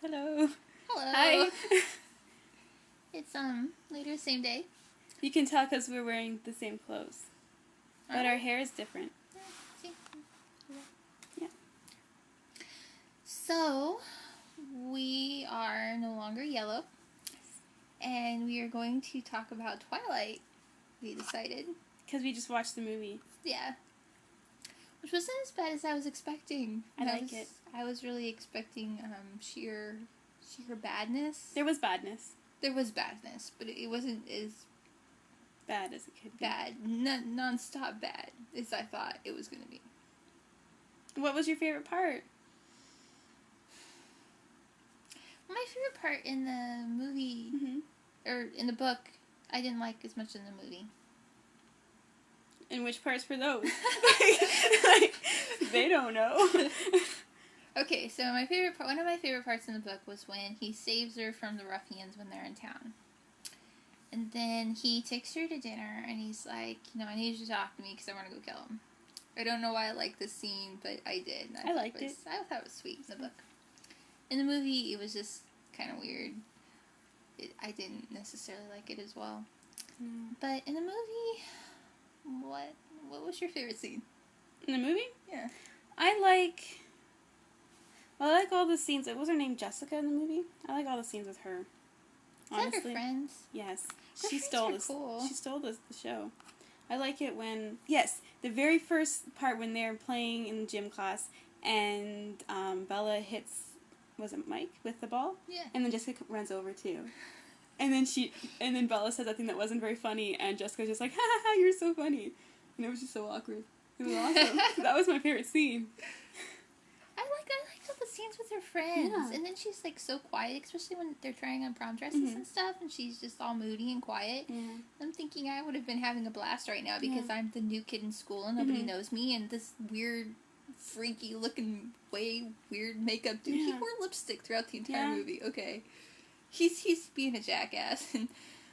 Hello. Hello. Hi. It's later same day. You can tell because we're wearing the same clothes. But our hair is different. See? Yeah. So, we are no longer yellow. And we are going to talk about Twilight, we decided. Because we just watched the movie. Yeah. Which wasn't as bad as I was expecting. I like it. I was really expecting sheer badness. There was badness. There was badness, but it wasn't as Bad as it could be. bad, non-stop bad, as I thought it was going to be. What was your favorite part? My favorite part in the movie, or in the book, I didn't like as much in the movie. And which parts were those? They don't know. Okay, so one of my favorite parts in the book was when he saves her from the ruffians when they're in town. And then he takes her to dinner, and he's like, I need you to talk to me because I want to go kill him. I don't know why I liked this scene, but I did. I liked it. I thought it was sweet in the book. In the movie, it was just kind of weird. I didn't necessarily like it as well. But in the movie, what was your favorite scene? In the movie? Yeah. I like all the scenes. Was her name Jessica in the movie? I like all the scenes with her. Honestly. Is that her friends? Yes. Her She friends stole were this. cool. She stole the show. I like it when the very first part when they're playing in gym class and Bella hits, was it Mike with the ball? Yeah. And then Jessica runs over too. And then Bella says that thing that wasn't very funny, and Jessica's just like, ha ha ha, you're so funny. And it was just so awkward. It was awesome. That was my favorite scene. I liked all the scenes with her friends. Yeah. And then she's like so quiet, especially when they're trying on prom dresses and stuff, and she's just all moody and quiet. Yeah. I'm thinking I would have been having a blast right now because I'm the new kid in school and nobody knows me, and this weird, freaky looking, weird makeup dude. He wore lipstick throughout the entire movie. Okay. He's being a jackass, and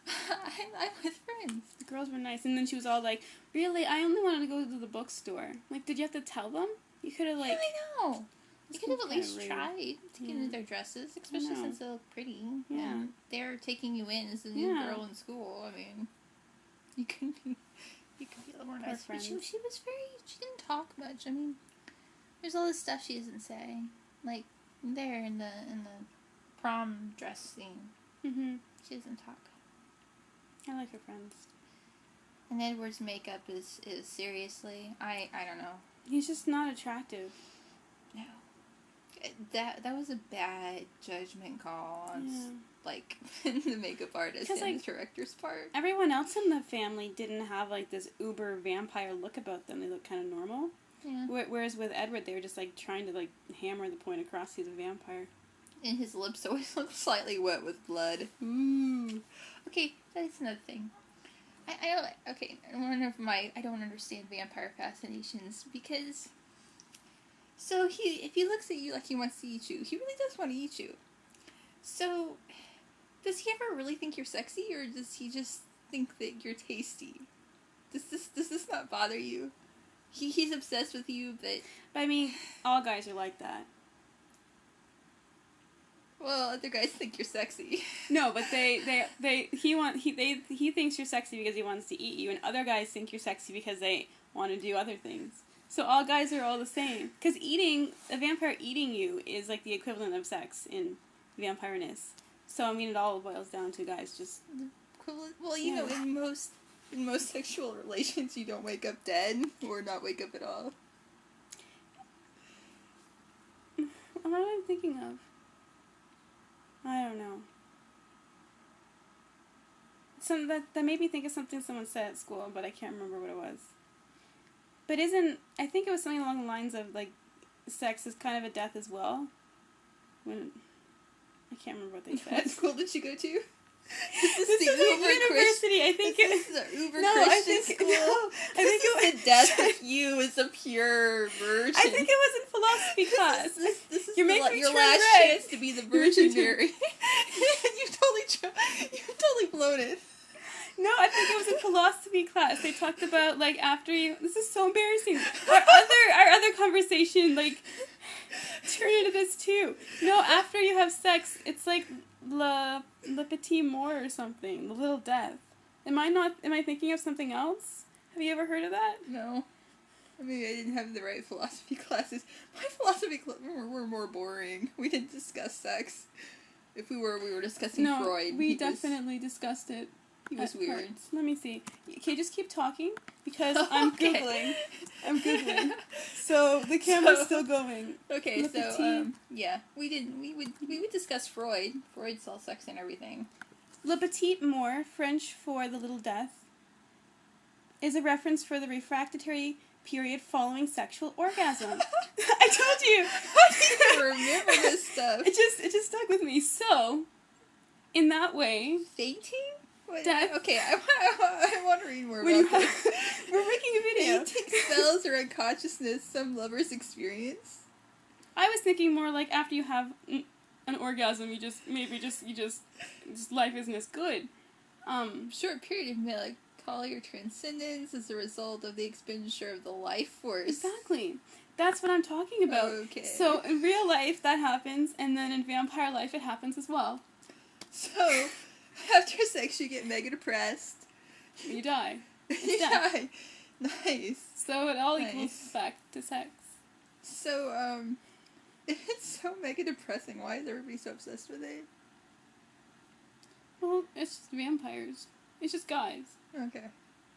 I'm with friends. The girls were nice, and then she was all like, really, I only wanted to go to the bookstore. Like, did you have to tell them? You could have, like... Yeah, I know. You could have at least rude. tried to get into their dresses, especially since they look pretty. Yeah. And they're taking you in as the new girl in school. I mean, you can be a little more nice. But she didn't talk much. I mean, there's all this stuff she doesn't say. Like, there in the prom dress scene. Mm-hmm. She doesn't talk. I like her friends. And Edward's makeup is seriously, I don't know. He's just not attractive. No. That was a bad judgment call on, like, the makeup artist and the director's part. Everyone else in the family didn't have, like, this uber vampire look about them. They look kind of normal. Yeah. Whereas with Edward, they were just, like, trying to, like, hammer the point across he's a vampire. And his lips always look slightly wet with blood. Ooh. Okay, that's another thing. I don't understand vampire fascinations because... So if he looks at you like he wants to eat you, he really does want to eat you. So, does he ever really think you're sexy, or does he just think that you're tasty? Does this not bother you? He's obsessed with you, but I mean, all guys are like that. Well, other guys think you're sexy. No, but he thinks you're sexy because he wants to eat you, and other guys think you're sexy because they want to do other things. So all guys are all the same. Because a vampire eating you is like the equivalent of sex in vampireness. So, I mean, it all boils down to guys just... Well, you know, in most sexual relations, you don't wake up dead, or not wake up at all. What am I thinking of? I don't know. That made me think of something someone said at school, but I can't remember what it was. But I think it was something along the lines of, like, sex is kind of a death as well. I can't remember what they said. What school did you go to? This is a university, I think. This is an uber Christian school. No, I think it was the death of you as a pure virgin. I think it was in philosophy class. This is your last chance to be the Virgin Mary. You totally blown it. No, I think it was in philosophy class. They talked about, like, after you... This is so embarrassing. Our other conversation, like... turn into this too. No, after you have sex, it's like le petit mort or something, the little death. Am I thinking of something else? Have you ever heard of that? No. Maybe I didn't have the right philosophy classes. My philosophy classes were more boring. We didn't discuss sex. If we were discussing Freud. We definitely discussed it. He was weird. Let me see. Okay, just keep talking because I'm Googling. I'm Googling. So the camera's still going. Okay, yeah, we would discuss Freud. Freud saw sex and everything. Le petit mort, French for the little death, is a reference for the refractory period following sexual orgasm. I told you. I don't remember this stuff. It just stuck with me. So, in that way, fainting. Death. Okay, I want to read more about this. We're making a video. Fainting spells or unconsciousness some lovers experience. I was thinking more like after you have an orgasm, you just life isn't as good. Short period of melancholy or transcendence as a result of the expenditure of the life force. Exactly. That's what I'm talking about. Okay. So in real life that happens, and then in vampire life it happens as well. So after sex you get mega depressed. You die. You die. Nice. So it all equals back to sex. So it's so mega depressing. Why is everybody so obsessed with it? Well, it's just vampires. It's just guys. Okay.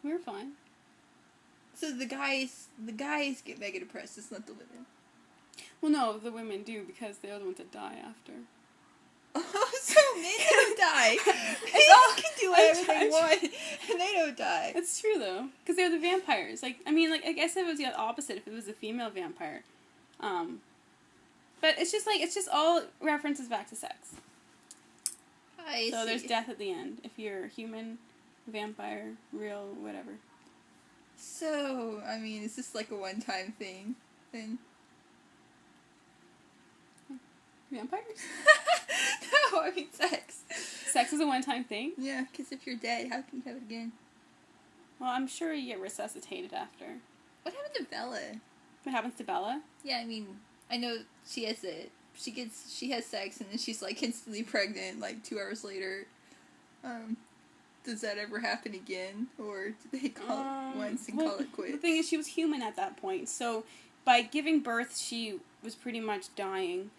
We're fine. So the guys get mega depressed. It's not the women. Well, no, the women do because they're the ones that die after. Oh, so men don't die. They can do whatever they want, and they don't die. It's true though, because they're the vampires. I guess if it was the opposite, if it was a female vampire. But it's just all references back to sex. So there's death at the end. If you're human, vampire, real, whatever. So, I mean, is this like a one-time thing then? Vampires? No, I mean sex. Sex is a one-time thing? Yeah, because if you're dead, how can you have it again? Well, I'm sure you get resuscitated after. What happened to Bella? What happens to Bella? Yeah, I mean, I know she has sex and then she's like instantly pregnant like 2 hours later. Does that ever happen again, or do they call it once and call it quits? The thing is, she was human at that point, so by giving birth, she was pretty much dying.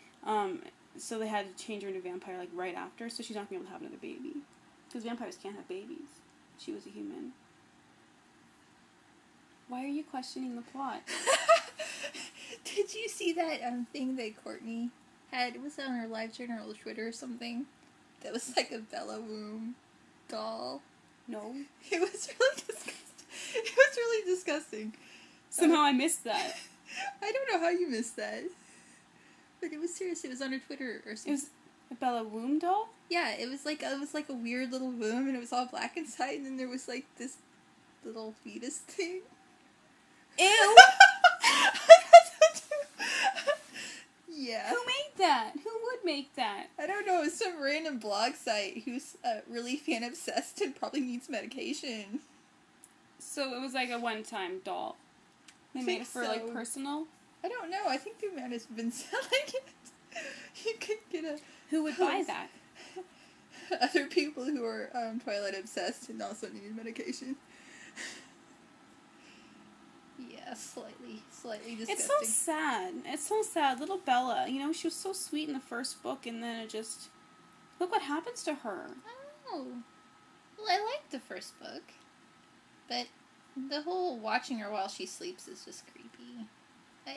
So they had to change her into vampire like right after, so she's not going to be able to have another baby, because vampires can't have babies. She was a human. Why are you questioning the plot? Did you see that thing that Courtney had? It was on her live journal or Twitter or something. That was like a Bella womb doll. No. It was really disgusting. It was really disgusting. Somehow I missed that. I don't know how you missed that. But it was serious. It was on her Twitter or something. It was a Bella womb doll? Yeah, it was like a weird little womb, and it was all black inside, and then there was like this little fetus thing. Ew! Yeah. Who made that? Who would make that? I don't know. It's some random blog site who's really fan obsessed and probably needs medication. So it was like a one-time doll. They made it for like personal? I don't know. I think they might have been selling it. You could get a... Who would buy that? Other people who are Twilight obsessed and also needed medication. Yeah, slightly disgusting. It's so sad. It's so sad. Little Bella, you know, she was so sweet in the first book, and then it just... Look what happens to her. Oh. Well, I liked the first book. But the whole watching her while she sleeps is just creepy.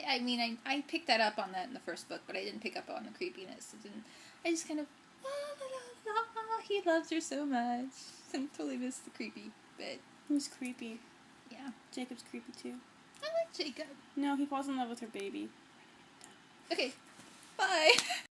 I mean, I picked that up on that in the first book, but I didn't pick up on the creepiness. I just kind of... he loves her so much. I totally missed the creepy bit. He's creepy. Yeah. Jacob's creepy, too. I like Jacob. No, he falls in love with her baby. Okay. Bye.